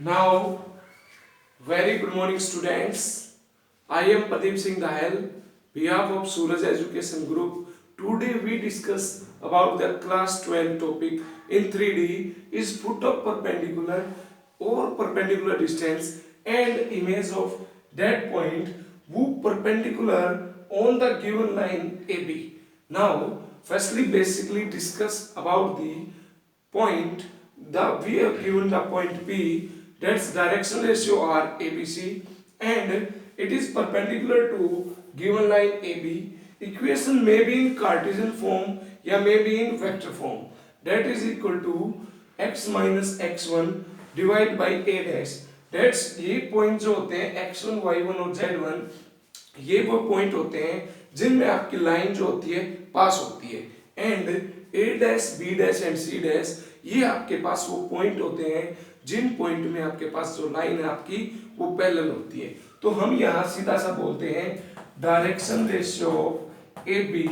Now, very good morning, students. I am Pradeep Singh Dahel, behalf of Suraj Education Group. Today we discuss about the class 12 topic in 3D is foot of perpendicular or perpendicular distance and image of that point who perpendicular on the given line AB. Now, firstly, basically discuss about the point. We have given the point P, that's direction ratio R ABC, and it is perpendicular to given line AB. Equation may be in Cartesian form या may be in vector form. That is equal to x minus x1 divide by a dash. That's ये point जो होते हैं x1, y1 और z1, ये वो point होते हैं जिनमें आपकी लाइन जो होती है पास होती है. And a dash, b dash and c dash ये आपके पास वो पॉइंट होते हैं जिन पॉइंट में आपके पास जो लाइन है आपकी वो पैरेलल होती है. तो हम यहाँ सीधा सा बोलते हैं direction ratio of A B.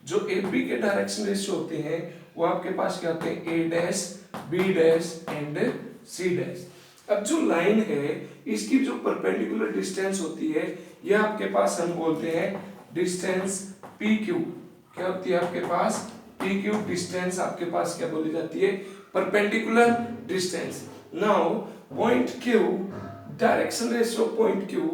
जो ए बी के डायरेक्शन रेशियो होते हैं वो आपके पास क्या होते हैं A dash, B dash and C dash. अब जो लाइन है इसकी जो परपेंडिकुलर डिस्टेंस होती है ये आपके पास हम बोलते हैं डिस्टेंस पी क्यू. क्या होती है आपके पास पी क्यू डिस्टेंस आपके पास क्या बोली जाती है perpendicular distance. Now point Q, direction ratio point Q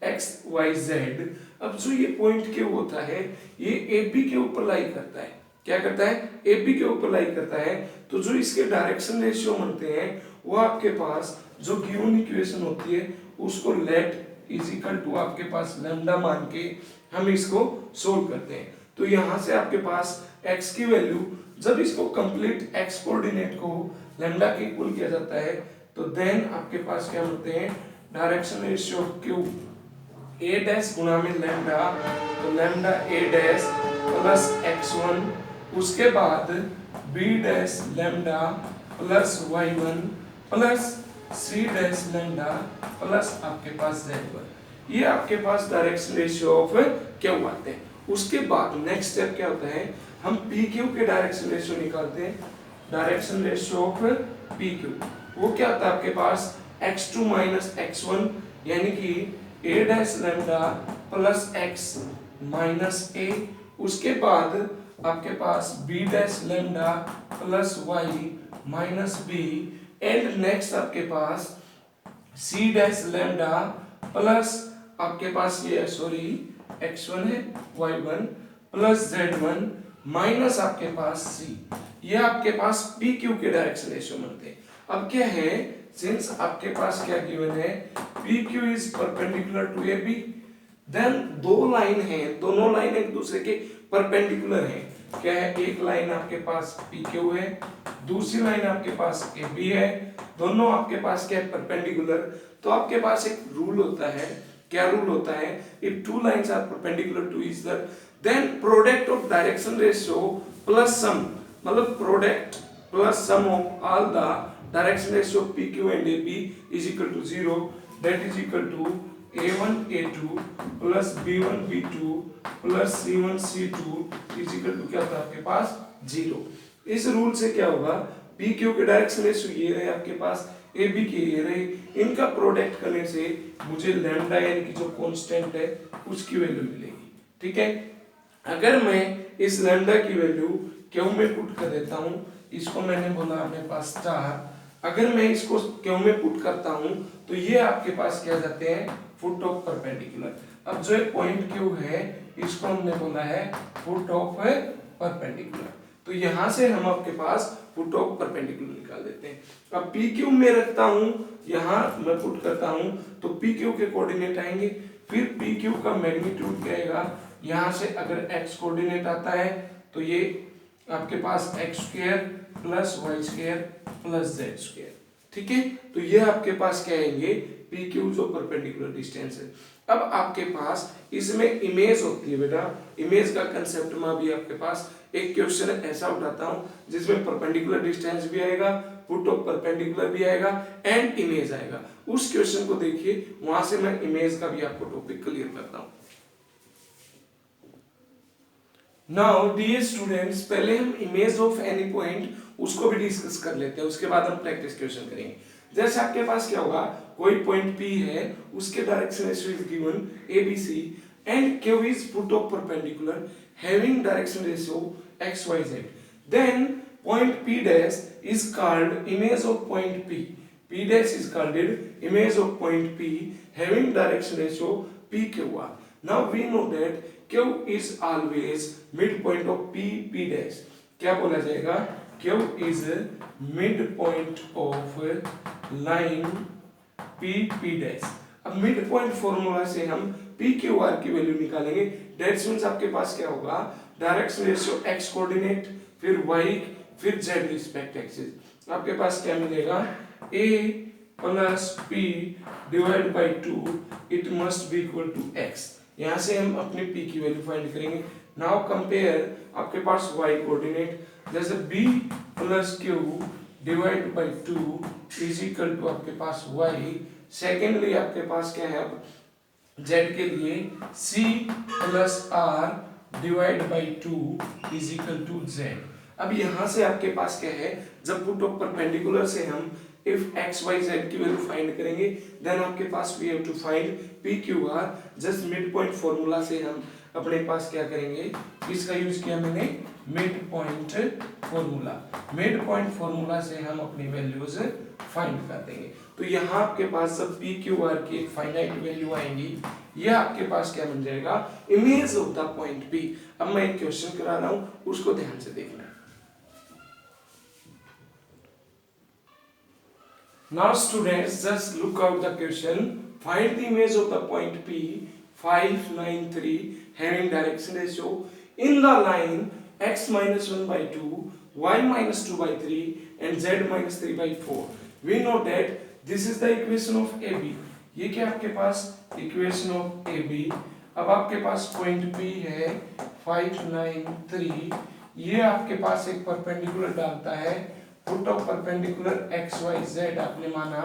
X Y Z. अब जो ये पॉइंट क्यू होता है ये ए बी के ऊपर लाई करता है. क्या करता है ए बी के ऊपर लाई करता है. तो जो इसके डायरेक्शन रेशियो बनते हैं वो आपके पास जो गिवन इक्वेशन होती है उसको लेट इज इक्वल टू आपके पास लैम्डा मान के हम इसको सोल्व करते हैं. तो यहां से आपके पास x की वैल्यू जब इसको कंप्लीट x कोऑर्डिनेट को लैम्डा के इक्वल किया जाता है तो देन आपके पास क्या होते हैं direction ratio Q a dash गुणा में लैम्डा, तो lambda a dash plus x1, उसके बाद b dash lambda plus y1 plus c dash lambda plus आपके पास z1. ये आपके पास डायरेक्शन रेशियो ऑफ क्या आते हैं. उसके बाद नेक्स्ट स्टेप क्या होता है हम पी क्यू के डायरेक्शन रेशियो निकालते हैं. Direction ratio of P Q वो क्या होता है आपके पास x2 माइनस x1 यानी कि a dash lambda plus x minus a. उसके बाद आपके पास b dash lambda plus y minus b and next आपके पास c डैश लैम्डा प्लस आपके पास ये सॉरी x1 है y1 प्लस z1 माइनस आपके पास c. ये आपके पास पी क्यू के डायरेक्शन रेशियो बनते हैं. अब क्या है सिंस आपके पास क्या गिवन है P Q is perpendicular to A B, then दो लाइन है, दोनों लाइन एक दूसरे के परपेंडिकुलर है. क्या है एक लाइन आपके पास पी क्यू है, दूसरी लाइन आपके पास ए बी है, दोनों आपके पास क्या है परपेंडिकुलर. तो आपके पास एक रूल होता है. क्या रूल होता है if two lines are perpendicular to each other then product of direction ratio plus sum, मतलब product plus sum of all the direction ratio P Q and A B is equal to 0. That is equal to a1 a2 plus b1 b2 plus c1 c2 is equal to क्या होता है आपके पास 0. इस rule से क्या होगा P Q के direction ratio ये रहे आपके पास, ए बी के ये रहे, इनका प्रोडक्ट करने से मुझे लैम्डा यानी कि जो कांस्टेंट है उसकी वैल्यू मिलेगी. ठीक है. अगर मैं इस लैम्डा की वैल्यू क्यू में पुट कर देता हूं, इसको मैंने बोला अपने पास स्टार, अगर मैं इसको क्यू में पुट करता हूं तो ये आपके पास क्या जाते हैं फुट ऑफ परपेंडिकुलर. अब जो पॉइंट क्यू है इसको हमने बोला है फुट ऑफ परपेंडिकुलर. तो यहां से हम आपके पास फुट ऑफ परपेंडिकुलर निकाल देते हैं. अब पी क्यू में रखता हूं, यहां मैं पुट करता हूं तो पी क्यू के कोऑर्डिनेट आएंगे. फिर पी क्यू का मैग्नीट्यूड क्या आएगा, यहां से अगर x कोऑर्डिनेट आता है तो ये आपके पास x square plus y square plus z square. ठीक है. तो ये आपके पास क्या आएंगे पी क्यू जो परपेंडिकुलर डिस्टेंस है. अब आपके पास इसमें इमेज होती है बेटा, इमेज का कंसेप्ट में भी आपके पास एक क्वेश्चन ऐसा उठाता हूं जिसमें परपेंडिकुलर डिस्टेंस भी आएगा, फुट ऑफ परपेंडिकुलर भी आएगा एंड इमेज आएगा. उस क्वेश्चन को देखिए, वहां से मैं इमेज का भी आपको टॉपिक क्लियर करता हूं. नाउ डियर स्टूडेंट्स, पहले हम इमेज ऑफ एनी पॉइंट उसको भी डिस्कस कर लेते हैं, उसके बाद हम प्रैक्टिस क्वेश्चन करेंगे. जैसे आपके पास क्या होगा, कोई पॉइंट P है, उसके direction ratio is given ABC and Q is put of perpendicular having direction ratio XYZ. Then point P dash is called image of point P. P dash is called image of point P having direction ratio PQR. Now we know that Q is always midpoint of P dash. क्या बोला जाएगा, Q is midpoint of line P dash. अब midpoint formula से हम PQR की value निकालेंगे. That means आपके पास क्या होगा, डायरेक्शन रेशियो x कोऑर्डिनेट, फिर y, फिर z रिस्पेक्ट एक्सिस. आपके पास क्या मिलेगा, a plus p divide by 2 it must be equal to x. यहाँ से हम अपने p की वैल्यू फाइंड करेंगे. नाउ कंपेयर, आपके पास y कोऑर्डिनेट, जैसे b plus q divide by 2 is equal to आपके पास y. सेकेंडली आपके पास क्या है, अब z के लिए c plus r divide by 2 is equal to z. अब यहाँ से आपके पास क्या है, जब पुट ऑफ परपेंडिकुलर से हम इफ x y z की वैल्यू फाइंड करेंगे, देन आपके पास we have to find p q r. Just mid point formula से हम अपने पास क्या करेंगे, इसका यूज किया मैंने, mid point formula. Mid point formula से हम अपनी वैल्यूज फाइंड कर देंगे. तो यहाँ आपके पास जब पी क्यू आर की एक फाइनाइट वैल्यू आएंगी, यह आपके पास क्या बन जाएगा, image of the point P. अब मैं एक क्वेश्चन करा रहा हूं, उसको ध्यान से देखना. Now students, just look out the question. Find the image of the point P 5 9 3 having direction ratio in the line x minus 1 by 2, y minus 2 by 3 and z minus 3 by 4. We know that this is the equation of AB. ये क्या आपके पास equation of AB. अब आपके पास point P है 5 9 3. ये आपके पास एक perpendicular डालता है, foot of perpendicular X Y Z आपने माना.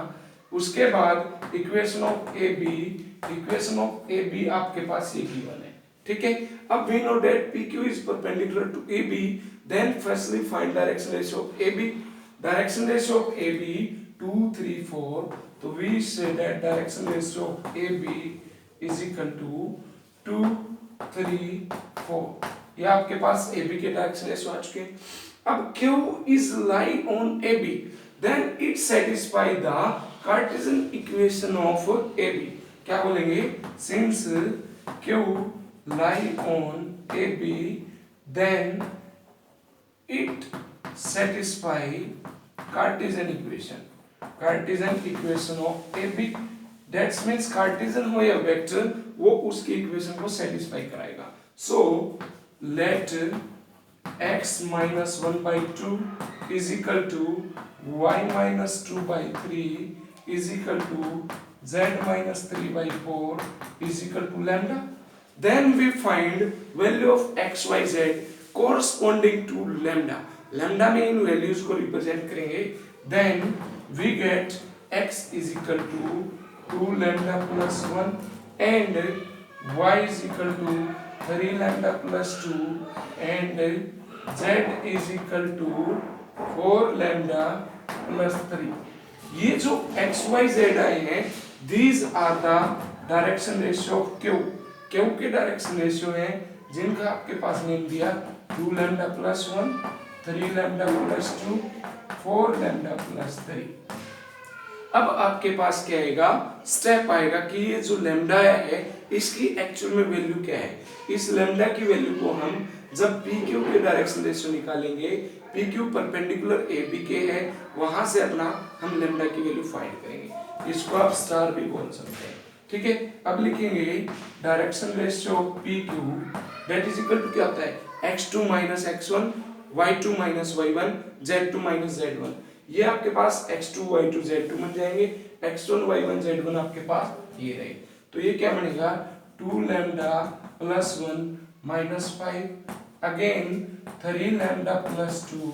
उसके बाद इक्वेशन ऑफ ए बी आपके पास ये गिवन है. ठीक है. अब we know that P Q is perpendicular to A B. Then firstly find direction ratio of A B. Direction ratio of A B 2 3 4. तो we say that direction ratio of A B is equal to 2 3 4. ये आपके पास A B के direction ratio आ चुके हैं. अब Q is lie on AB, then it satisfy the Cartesian equation of AB. क्या बोलेंगे? Since Q lie on AB, then it satisfy Cartesian equation. Cartesian equation of AB. That means Cartesian हो या vector, वो उसकी equation को satisfy कराएगा. So let x minus 1 by 2 is equal to y minus 2 by 3 is equal to z minus 3 by 4 is equal to lambda. Then we find value of x, y, z corresponding to lambda. Lambda में इन values को represent करेंगे. Then we get x is equal to 2 lambda plus 1 and y is equal to 3 lambda plus 2 and z is equal to 4 lambda plus 3. ये जो x y z आए हैं, these are the direction ratio of q. q के direction ratio हैं जिनका आपके पास name दिया 2 lambda plus 1, 3 lambda plus 2, 4 lambda plus 3. अब आपके पास क्या आएगा, स्टेप आएगा कि ये जो लैम्डा है इसकी एक्चुअल में वैल्यू क्या है. इस लैम्डा की वैल्यू को हम जब पी क्यू के डायरेक्शन रेशियो निकालेंगे, P Q perpendicular A B के है, वहां से अपना हम लैम्डा की वैल्यू फाइंड करेंगे. इसको आप स्टार भी बोल सकते हैं. ठीक है. अब लिखेंगे direction ratio of P Q that is equal to क्या होता है, x2 minus x1, y2 minus y1, z2 minus z1. ये आपके पास x2 y2 z2 बन जाएंगे. x1 y1 z1 आपके पास ये रहे. तो ये क्या बनेगा, 2 lambda plus 1 minus 5 again 3 lambda plus 2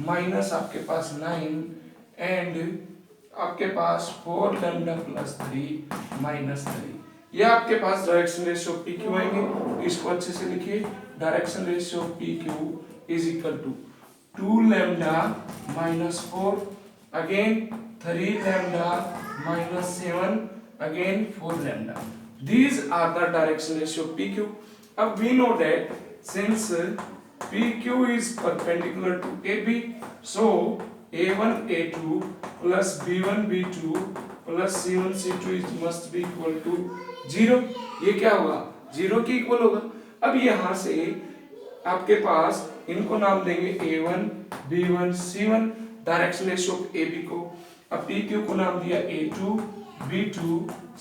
minus आपके पास 9 एंड आपके पास 4 lambda plus 3 माइनस 3. ये आपके पास डायरेक्शन रेशियो पी क्यू आएंगे. इसको अच्छे से लिखिए. Direction ratio P Q is equal to 2 lambda minus 4 again 3 lambda minus 7, again 4 lambda. These are the direction ratio of PQ. अब we know that since PQ is perpendicular to AB, so A1 A2 plus B1 B2 plus C1 C2 is must be equal to 0. ये क्या होगा? 0 के equal होगा. अब यहाँ से आपके पास इनको नाम देंगे A1 B1 C1 direction ratio of AB को. अब PQ को नाम दिया A2 B2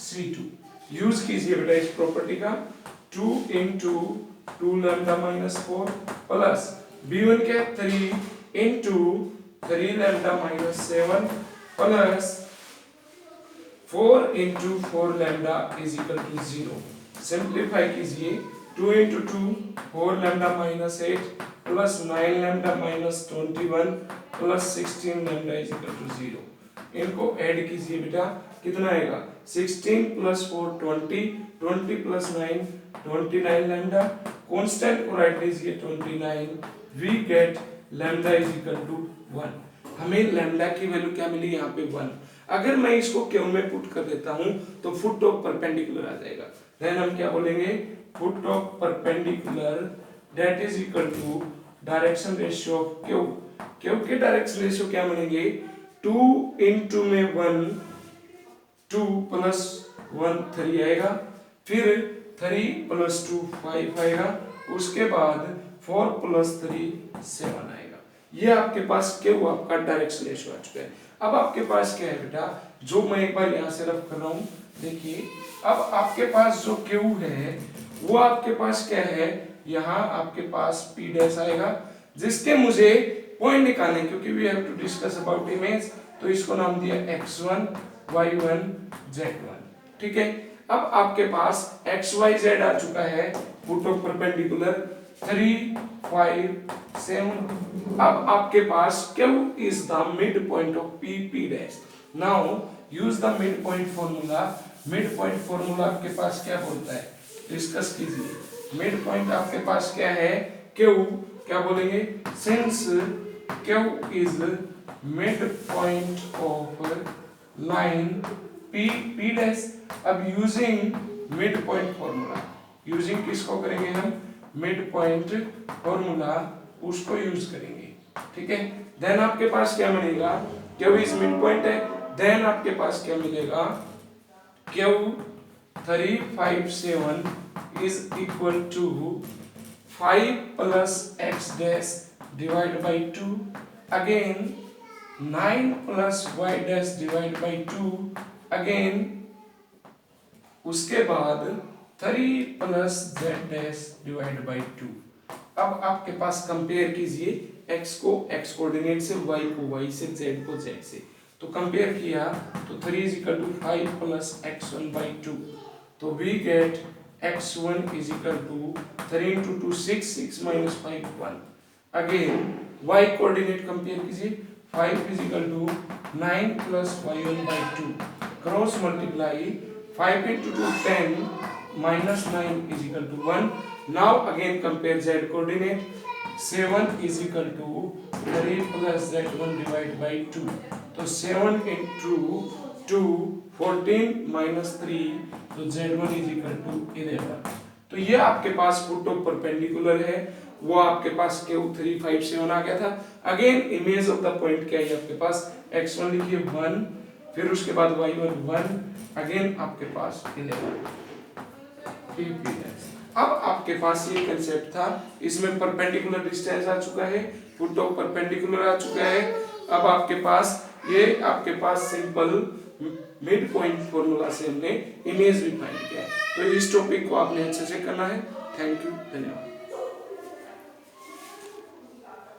C2. यूज कीजिए बेटा इस प्रॉपर्टी का. 2 into 2 lambda minus 4 plus B1 क्या 3 into 3 lambda minus 7 plus 4 into 4 lambda is equal to 0. Simplify कीजिए. 2 into 2 4 lambda minus 8 plus 9 lambda minus 21 plus 16 lambda is equal to 0. इनको add कीजिए बेटा. कितना आएगा? 16 plus 4 20 20 plus 9 29 lambda. कांस्टेंट को right लीजिए 29. we get lambda is equal to 1. हमें lambda की वैल्यू क्या मिली? यहाँ पे 1. अगर मैं इसको क्यू में पुट कर देता हूँ तो फुट ऑफ परपेंडिकुलर आ जाएगा. देन हम क्या बोलेंगे? Foot of perpendicular that is equal to direction ratio of Q. Q के डायरेक्शन रेशियो क्या बनेंगे? 2 into में 1 2 plus 1 3 आएगा. फिर 3 plus 2 5 आएगा. उसके बाद 4 plus 3 7 आएगा. ये आपके पास क्यू आपका डायरेक्शन रेशियो आ चुका है. अब आपके पास क्या है बेटा? जो मैं एक बार यहाँ से रफ कर रहा हूँ. देखिए अब आपके पास जो क्यू है वो आपके पास क्या है? यहाँ आपके पास P डैश आएगा जिसके मुझे पॉइंट निकालने, क्योंकि we have to discuss about image, तो इसको नाम दिया x1 y1 z1. ठीक है. अब आपके पास x y z आ चुका है. Foot of perpendicular 3 5 7. अब आपके पास Q is the midpoint of P dash. Now use the midpoint formula. midpoint formula आपके पास क्या बोलता है? डिस्कस कीजिए. midpoint आपके पास क्या है? Q क्या बोलेंगे? Since Q is midpoint of line P dash. अब using midpoint formula, using किसको करेंगे हम? midpoint formula उसको यूज करेंगे. ठीक है. देन आपके पास क्या मिलेगा? Q इज मिड पॉइंट है. देन आपके पास क्या मिलेगा? Q 3 5 7 is equal to 5 plus x dash divide by 2. Again 9 plus y dash divide by 2. Again उसके बाद 3 plus z dash divide by 2. अब आपके पास कंपेयर कीजिए x को x कोऑर्डिनेट से, y को y से, z को z से. तो कंपेयर किया तो 3 is equal to 5 plus x1 by 2. तो we get x1 is equal to 3 into 2 6 6 minus 5 1. Again y coordinate compare कीजिए. 5 is equal to 9 plus y1 by 2. Cross multiply 5 into 2 10 minus 9 is equal to 1. Now again compare z coordinate. 7 is equal to 3 plus z1 divided by 2. तो 7 into 2 14 minus 3, तो z1 is equal to 11. तो ये आपके पास foot of perpendicular है. वो आपके पास Q 3 5 7 आ गया था. Again image of the point क्या है आपके पास? x1 लिखिए 1, फिर उसके बाद y1 1, अगेन आपके पास 11. अब आपके पास ये कंसेप्ट था. इसमें परपेंडिकुलर डिस्टेंस आ चुका है, फुट ऑफ परपेंडिकुलर आ चुका है. अब आपके पास ये आपके पास सिंपल मिड पॉइंट फॉर्मूला से हमने इमेज भी फाइंड किया है. तो इस टॉपिक को आपने अच्छे से करना है. Thank you. धन्यवाद.